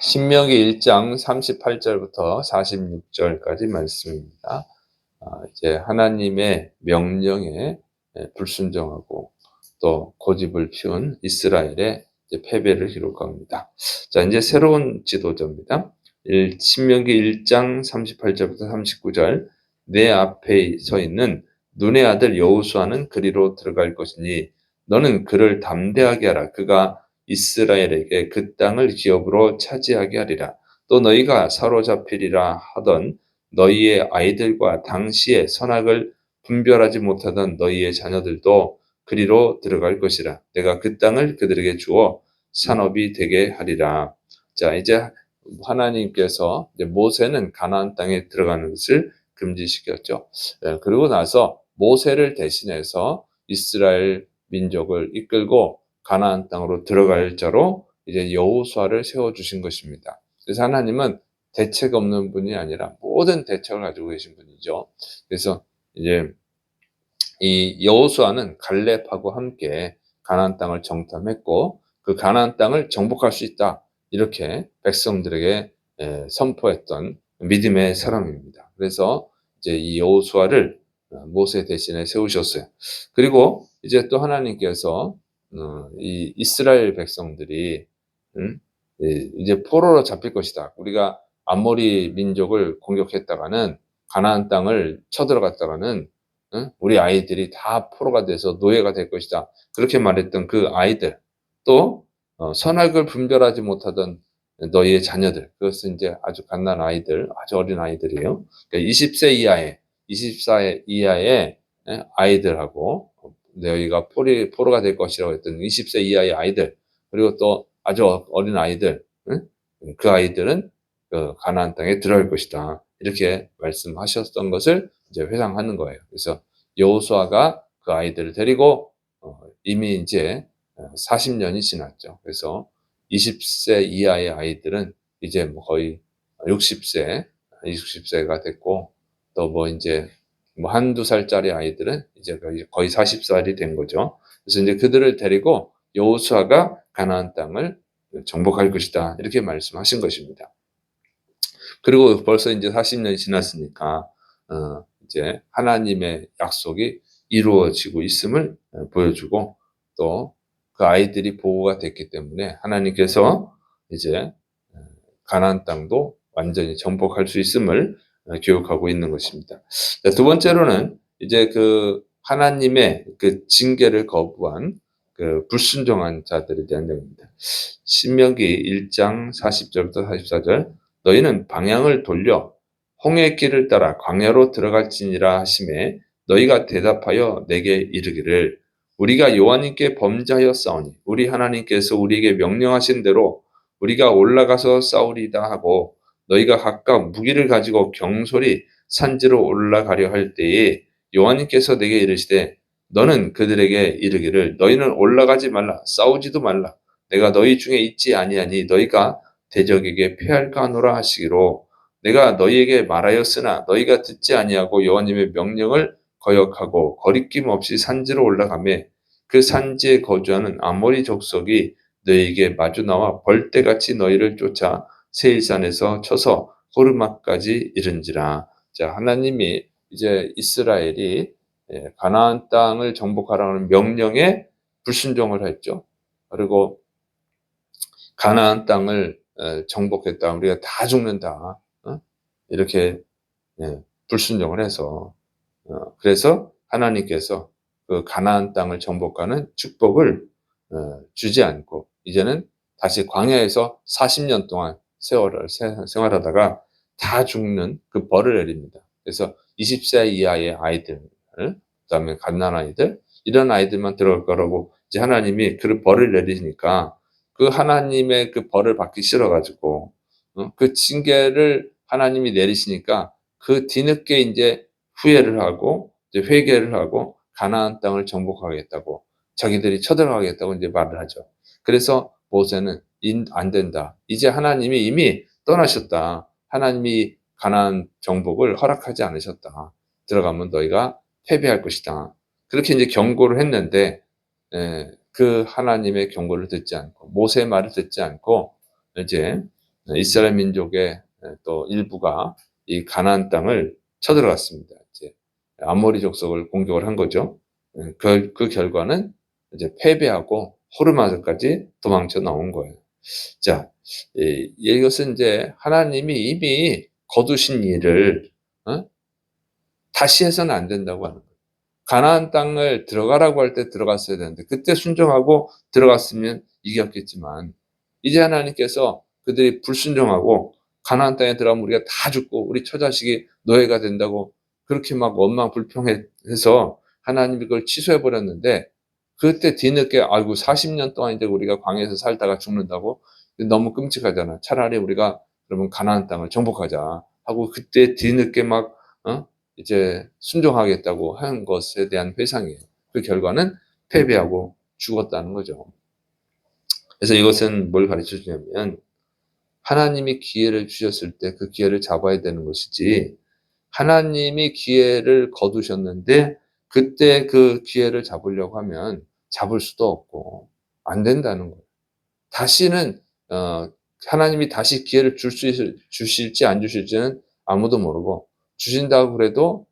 신명기 1장 38절부터 46절까지 말씀입니다. 이제 하나님의 명령에 불순종하고 또 고집을 피운 이스라엘의 패배를 기록합니다. 자, 이제 새로운 지도자입니다. 신명기 1장 38절부터 39절. 내 앞에 서 있는 눈의 아들 여호수아는 그리로 들어갈 것이니 너는 그를 담대하게 하라. 그가 이스라엘에게 그 땅을 기업으로 차지하게 하리라. 또 너희가 사로잡히리라 하던 너희의 아이들과 당시의 선악을 분별하지 못하던 너희의 자녀들도 그리로 들어갈 것이라. 내가 그 땅을 그들에게 주어 산업이 되게 하리라. 자, 이제 하나님께서 이제 모세는 가나안 땅에 들어가는 것을 금지시켰죠. 그리고 나서 모세를 대신해서 이스라엘 민족을 이끌고 가나안 땅으로 들어갈 자로 이제 여호수아를 세워 주신 것입니다. 그래서 하나님은 대책 없는 분이 아니라 모든 대책을 가지고 계신 분이죠. 그래서 이제 이 여호수아는 갈렙하고 함께 가나안 땅을 정탐했고 그 가나안 땅을 정복할 수 있다. 이렇게 백성들에게 선포했던 믿음의 사람입니다. 그래서 이제 이 여호수아를 모세 대신에 세우셨어요. 그리고 이제 또 하나님께서 이 이스라엘 백성들이 이제 포로로 잡힐 것이다. 우리가 아모리 민족을 공격했다가는 가나안 땅을 쳐들어갔다가는 우리 아이들이 다 포로가 돼서 노예가 될 것이다. 그렇게 말했던 그 아이들, 또 선악을 분별하지 못하던 너희의 자녀들, 그것은 이제 아주 갓난 아이들, 아주 어린 아이들이에요. 그러니까 20세 이하의, 24세 이하의 아이들하고 너희가 포로가 될 것이라고 했던 20세 이하의 아이들, 그리고 또 아주 어린 아이들, 그 아이들은 그 가나안 땅에 들어갈 것이다. 이렇게 말씀하셨던 것을 이제 회상하는 거예요. 그래서 여호수아가 그 아이들을 데리고 이미 이제 40년이 지났죠. 그래서 20세 이하의 아이들은 이제 뭐 거의 60세, 60세가 됐고 또 뭐 이제 뭐 한두 살짜리 아이들은 이제 거의 40살이 된 거죠. 그래서 이제 그들을 데리고 여호수아가 가나안 땅을 정복할 것이다. 이렇게 말씀하신 것입니다. 그리고 벌써 이제 40년이 지났으니까 이제 하나님의 약속이 이루어지고 있음을 보여주고 또 그 아이들이 보호가 됐기 때문에 하나님께서 이제 가나안 땅도 완전히 정복할 수 있음을 교육하고 있는 것입니다. 두 번째로는 이제 그 하나님의 그 징계를 거부한 그 불순종한 자들에 대한 내용입니다. 신명기 1장 40절부터 44절. 너희는 방향을 돌려 홍해 길을 따라 광야로 들어갈지니라 하시매 너희가 대답하여 내게 이르기를 우리가 여호와님께 범죄하였사오니 우리 하나님께서 우리에게 명령하신 대로 우리가 올라가서 싸우리다 하고 너희가 각각 무기를 가지고 경솔히 산지로 올라가려 할 때에 여호와님께서 내게 이르시되 너는 그들에게 이르기를 너희는 올라가지 말라 싸우지도 말라 내가 너희 중에 있지 아니하니 너희가 대적에게 패할까 하노라 하시기로 내가 너희에게 말하였으나 너희가 듣지 아니하고 여호와님의 명령을 거역하고 거리낌 없이 산지로 올라가매 그 산지에 거주하는 아모리 족속이 너희에게 마주 나와 벌떼같이 너희를 쫓아 세일산에서 쳐서 호르마까지 이른지라. 자, 하나님이 이제 이스라엘이 가나안 땅을 정복하라는 명령에 불순종을 했죠. 그리고 가나안 땅을 정복했다. 우리가 다 죽는다. 이렇게 불순종을 해서 그래서 하나님께서 그 가나안 땅을 정복하는 축복을 주지 않고 이제는 다시 광야에서 40년 동안 세월을 생활하다가 다 죽는 그 벌을 내립니다. 그래서 20세 이하의 아이들, 그다음에 갓난 아이들 이런 아이들만 들어갈 거라고 이제 하나님이 그 벌을 내리니까 그 하나님의 그 벌을 받기 싫어가지고 그 징계를 하나님이 내리시니까 그 뒤늦게 이제 후회를 하고 이제 회개를 하고 가나안 땅을 정복하겠다고 자기들이 쳐들어가겠다고 이제 말을 하죠. 그래서 모세는 안 된다. 이제 하나님이 이미 떠나셨다. 하나님이 가나안 정복을 허락하지 않으셨다. 들어가면 너희가 패배할 것이다. 그렇게 이제 경고를 했는데 그 하나님의 경고를 듣지 않고 모세의 말을 듣지 않고 이제 이스라엘 민족의 또 일부가 이 가나안 땅을 쳐들어갔습니다. 이제 아모리 족속을 공격을 한 거죠. 그 결과는 이제 패배하고 호르마까지 도망쳐 나온 거예요. 자, 이것은 이제 하나님이 이미 거두신 일을 다시 해서는 안 된다고 하는 거예요. 가나안 땅을 들어가라고 할 때 들어갔어야 되는데 그때 순종하고 들어갔으면 이겼겠지만 이제 하나님께서 그들이 불순종하고 가나안 땅에 들어가면 우리가 다 죽고 우리 처자식이 노예가 된다고 그렇게 막 원망불평해서 하나님이 그걸 취소해 버렸는데 그때 뒤늦게 아이고 40년 동안 이제 우리가 광야에서 살다가 죽는다고 너무 끔찍하잖아. 차라리 우리가 그러면 가나안 땅을 정복하자 하고 그때 뒤늦게 막 이제 순종하겠다고 한 것에 대한 회상이에요. 그 결과는 패배하고 죽었다는 거죠. 그래서 이것은 뭘 가르쳐 주냐면 하나님이 기회를 주셨을 때 그 기회를 잡아야 되는 것이지 하나님이 기회를 거두셨는데 그때 그 기회를 잡으려고 하면 잡을 수도 없고 안 된다는 거예요. 다시는 하나님이 다시 기회를 주실지 안 주실지는 아무도 모르고 주신다고 그래도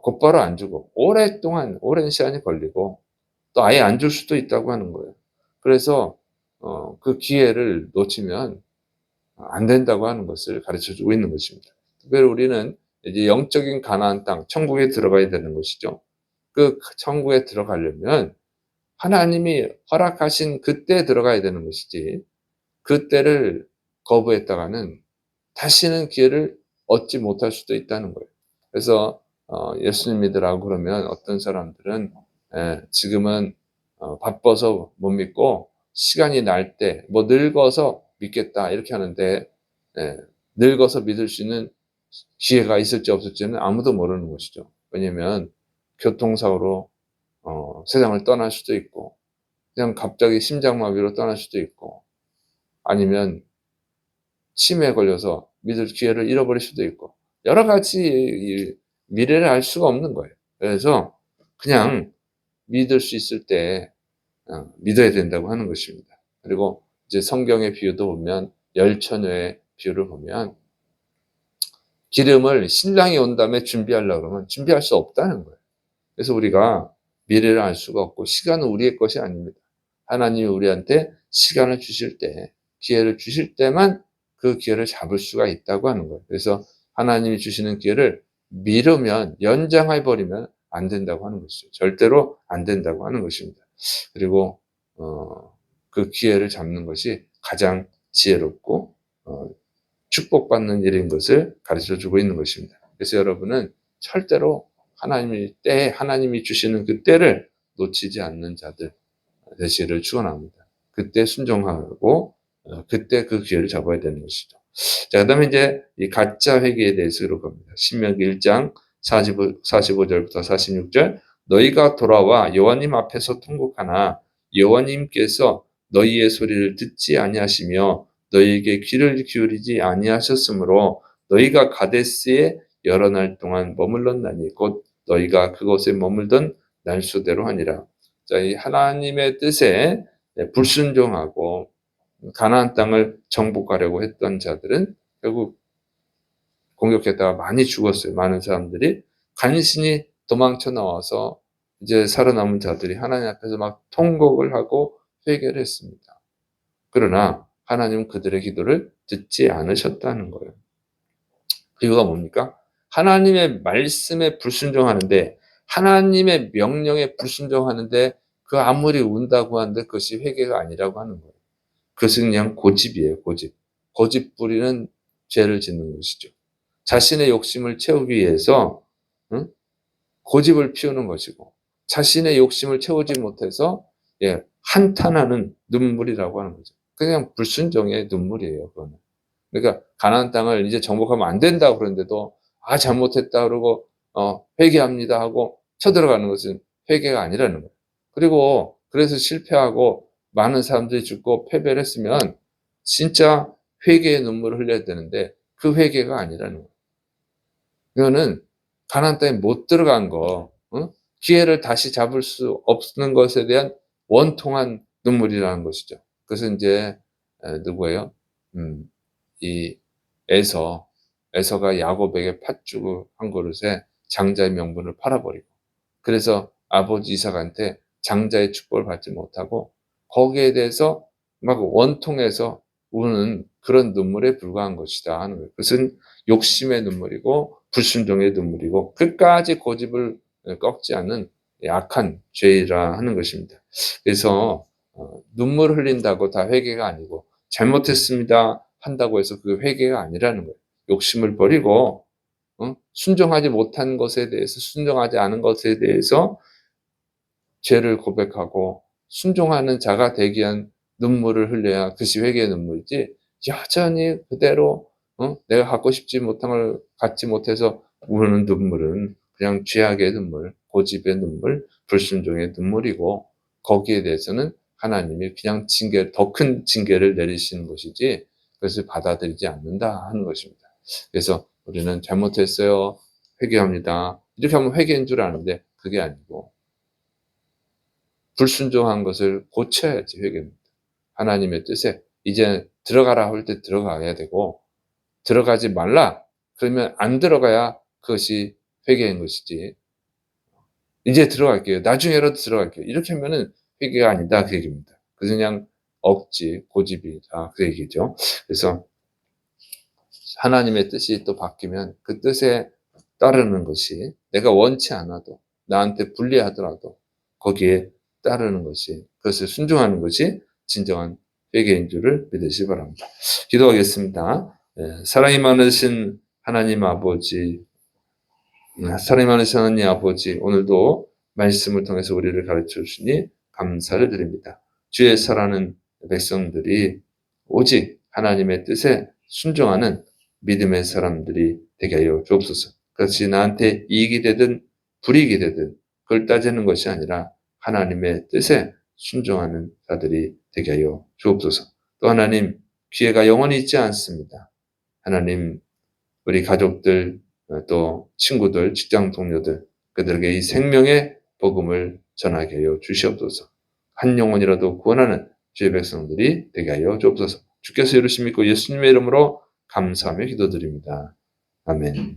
곧바로 안 주고 오랫동안 오랜 시간이 걸리고 또 아예 안 줄 수도 있다고 하는 거예요. 그래서 그 기회를 놓치면 안 된다고 하는 것을 가르쳐 주고 있는 것입니다. 특별히 우리는 이제 영적인 가나안 땅, 천국에 들어가야 되는 것이죠. 그 천국에 들어가려면 하나님이 허락하신 그때 들어가야 되는 것이지 그때를 거부했다가는 다시는 기회를 얻지 못할 수도 있다는 거예요. 그래서 예수님 믿으라고 그러면 어떤 사람들은 지금은 바빠서 못 믿고 시간이 날 때 뭐 늙어서 믿겠다 이렇게 하는데 늙어서 믿을 수 있는 기회가 있을지 없을지는 아무도 모르는 것이죠. 왜냐하면 교통사고로 세상을 떠날 수도 있고 그냥 갑자기 심장마비로 떠날 수도 있고 아니면 치매에 걸려서 믿을 기회를 잃어버릴 수도 있고 여러 가지 미래를 알 수가 없는 거예요. 그래서 그냥 믿을 수 있을 때 믿어야 된다고 하는 것입니다. 그리고 이제 성경의 비유도 보면 열처녀의 비유를 보면 기름을 신랑이 온 다음에 준비하려고 그러면 준비할 수 없다는 거예요. 그래서 우리가 미래를 알 수가 없고 시간은 우리의 것이 아닙니다. 하나님이 우리한테 시간을 주실 때, 기회를 주실 때만 그 기회를 잡을 수가 있다고 하는 거예요. 그래서 하나님이 주시는 기회를 미루면, 연장해 버리면 안 된다고 하는 것이죠. 절대로 안 된다고 하는 것입니다. 그리고 그 기회를 잡는 것이 가장 지혜롭고 축복받는 일인 것을 가르쳐 주고 있는 것입니다. 그래서 여러분은 절대로 하나님이 주시는 그 때를 놓치지 않는 자들 되시기를 축원합니다. 그때 순종하고 그때 그 기회를 잡아야 되는 것이죠. 자, 그다음에 이제 이 가짜 회개에 대해서 그러겁니다. 신명기 1장 45절부터 46절 너희가 돌아와 여호와님 앞에서 통곡하나 여호와님께서 너희의 소리를 듣지 아니하시며 너희에게 귀를 기울이지 아니하셨으므로 너희가 가데스에 여러 날 동안 머물렀나니 곧 너희가 그곳에 머물던 날수대로 하니라. 자, 이 하나님의 뜻에 불순종하고 가나안 땅을 정복하려고 했던 자들은 결국 공격했다가 많이 죽었어요. 많은 사람들이 간신히 도망쳐 나와서 이제 살아남은 자들이 하나님 앞에서 막 통곡을 하고 회개를 했습니다. 그러나 하나님은 그들의 기도를 듣지 않으셨다는 거예요. 그 이유가 뭡니까? 하나님의 말씀에 불순종하는데 하나님의 명령에 불순종하는데 그 아무리 운다고 하는데 그것이 회개가 아니라고 하는 거예요. 그것은 그냥 고집이에요. 고집. 고집 부리는 죄를 짓는 것이죠. 자신의 욕심을 채우기 위해서 고집을 피우는 것이고 자신의 욕심을 채우지 못해서 한탄하는 눈물이라고 하는 거죠. 그냥 불순종의 눈물이에요. 그거는. 그러니까 가나안 땅을 이제 정복하면 안 된다고 그러는데도 잘못했다 그러고 회개합니다 하고 쳐들어가는 것은 회개가 아니라는 거예요. 그리고 그래서 실패하고 많은 사람들이 죽고 패배를 했으면 진짜 회개의 눈물을 흘려야 되는데 그 회개가 아니라는 거예요. 이거는 가나안 땅에 못 들어간 거, 기회를 다시 잡을 수 없는 것에 대한 원통한 눈물이라는 것이죠. 그것은 이제 누구예요? 이 에서가 야곱에게 팥죽 한 그릇에 장자의 명분을 팔아버리고, 그래서 아버지 이삭한테 장자의 축복을 받지 못하고 거기에 대해서 막 원통해서 우는 그런 눈물에 불과한 것이다 하는 거예요. 그것은 욕심의 눈물이고 불순종의 눈물이고 끝까지 고집을 꺾지 않는 악한 죄라 하는 것입니다. 그래서 눈물 흘린다고 다 회개가 아니고, 잘못했습니다 한다고 해서 그 회개가 아니라는 거예요. 욕심을 버리고 순종하지 못한 것에 대해서, 순종하지 않은 것에 대해서 죄를 고백하고 순종하는 자가 되기 위한 눈물을 흘려야 그것이 회개의 눈물이지, 여전히 그대로 내가 갖고 싶지 못한 걸 갖지 못해서 우는 눈물은 그냥 죄악의 눈물, 고집의 눈물, 불순종의 눈물이고, 거기에 대해서는 하나님이 그냥 더 큰 징계를 내리시는 것이지 그것을 받아들이지 않는다 하는 것입니다. 그래서 우리는 잘못했어요, 회개합니다, 이렇게 하면 회개인 줄 아는데 그게 아니고, 불순종한 것을 고쳐야지 회개입니다. 하나님의 뜻에 이제 들어가라 할 때 들어가야 되고, 들어가지 말라 그러면 안 들어가야 그것이 회개인 것이지, 이제 들어갈게요, 나중에라도 들어갈게요, 이렇게 하면은 회개가 아니다 그 얘기입니다. 그냥 억지, 고집이다 그 얘기죠. 그래서 하나님의 뜻이 또 바뀌면 그 뜻에 따르는 것이, 내가 원치 않아도 나한테 불리하더라도 거기에 따르는 것이, 그것을 순종하는 것이 진정한 회개인 줄을 믿으시기 바랍니다. 기도하겠습니다. 사랑이 많으신 하나님 아버지, 사랑이 많으신 하나님 아버지, 오늘도 말씀을 통해서 우리를 가르쳐 주시니 감사를 드립니다. 주의 사랑하는 백성들이 오직 하나님의 뜻에 순종하는 믿음의 사람들이 되게 하여 주옵소서. 그것이 나한테 이익이 되든 불이익이 되든 그걸 따지는 것이 아니라 하나님의 뜻에 순종하는 자들이 되게 하여 주옵소서. 또 하나님, 기회가 영원히 있지 않습니다. 하나님, 우리 가족들, 또 친구들, 직장 동료들, 그들에게 이 생명의 복음을 전하게 하여 주시옵소서. 한 영혼이라도 구원하는 주의 백성들이 되게 하여 주옵소서. 주께서 이루심 믿고 예수님의 이름으로 감사하며 기도드립니다. 아멘.